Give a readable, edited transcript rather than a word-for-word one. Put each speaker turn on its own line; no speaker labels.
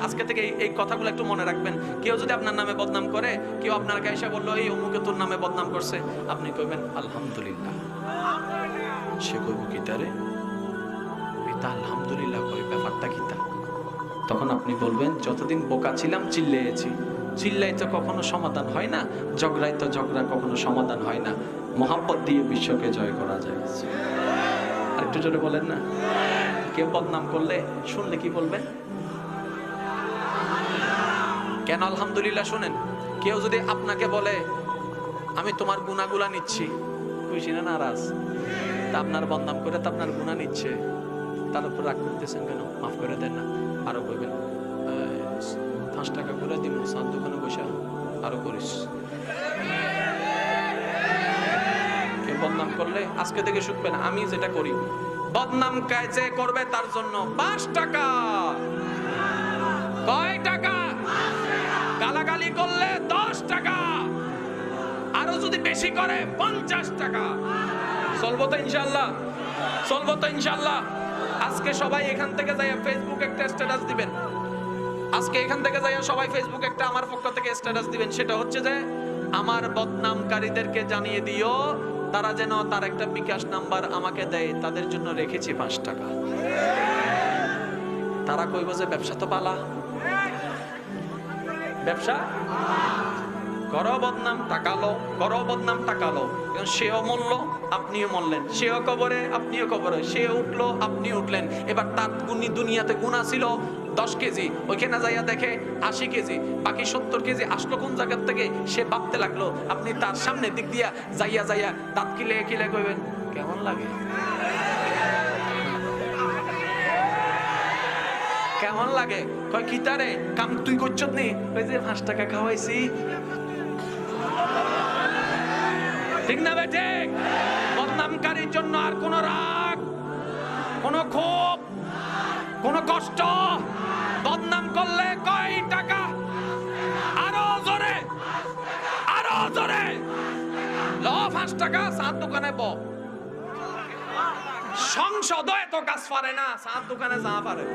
আজকে থেকে এই কথাগুলো একটু মনে রাখবেন। কেউ যদি আপনার নামে বদনাম করে, কেউ আপনার কাছে বললো এই অমুকে তোর নামে বদনাম করছে, আপনি কইবেন আলহামদুলিল্লাহ। সে কইব কিতারে এটা আলহামদুলিল্লাহ কই, ব্যাপারটা কিতা? তখন আপনি বলবেন যতদিন বোকা ছিলাম চিল্লেছি, চিল্লাই তো কখনো সমাধান হয় না, ঝগড়াই তো ঝগড়া কখনো সমাধান হয় না, মহাব্বত দিয়ে বিশ্বকে জয় করা যায়। আর একটু জোরে বলেন না। কেউ বদনাম করলে শুনলে কি বলবেন? কেন আলহামদুলিল্লাহ? শুনেন, কেউ যদি আপনাকে বলে আমি তোমার গুনাহগুলা নিচ্ছি, খুশি না নারাজ? তা আপনার বদনাম করে তো আপনার গুনাহ নিচ্ছে, তার উপর রাগ করতেছেন কেন? মাফ করে দেন না। আরো কইবেন 5 টাকা করে দিব, সাত দোকানে বসে আরো করিস। কেউ বদনাম করলে আজকে থেকে শুনবেন, আমি যেটা করি, বদনাম কাজে করবে তার জন্য 5 টাকা। কয় টাকা? গালাগালি করলে 10 টাকা, আরো যদি বেশি করে 50 টাকা। চলবো তো ইনশাআল্লাহ? চলবো তো ইনশাআল্লাহ? আজকে সবাই এখান থেকে যাইয়া ফেসবুক একটা স্ট্যাটাস দিবেন। আজকে এখান থেকে যাইয়া সবাই ফেসবুক একটা আমার পক্ষ থেকে স্ট্যাটাস দিবেন। সেটা হচ্ছে যে আমার বদনামকারীদেরকে জানিয়ে দিও তারা যেন তার একটা বিকাশ নাম্বার আমাকে দেয়, তাদের জন্য রেখেছি 5 টাকা। তারা কইব যে ব্যবসা তো পালা, ব্যবসা করো বদনাম টাকালো, করো বদনাম টাকালো। সেও মরলো, আপনিও মরলেন, সেও কবরে, আপনিও কবরে, সে উঠলো, আপনি উঠলেন। এবার তার দুনিয়াতে গুনাহ ছিল 10 কেজি, ওইখানে যাইয়া দেখে 80 কেজি, বাকি 70 কেজি আসলো কোন জায়গার থেকে? সে ভাবতে লাগলো। আপনি তার সামনে দিক দিয়া যাইয়া যাইয়া দাঁত কিলে কিলে কইবেন কেমন লাগে, কেমন লাগে? কয় কিতারে কাম তুই করছত নি? ওই যে 5 টাকা খাওয়াইছি। ঠিক না বেঠে? বদনামকারীর জন্য আর কোন রাগ, কোন ক্ষোভ, কোন কষ্ট। বদনাম করলে কয় টাকা? আরো জোরে, আরো জোরে। ল 5 টাকা, 7 দোকানে ব। সংসদ এত কাজ পারে না, 7 দোকানে যা পারে।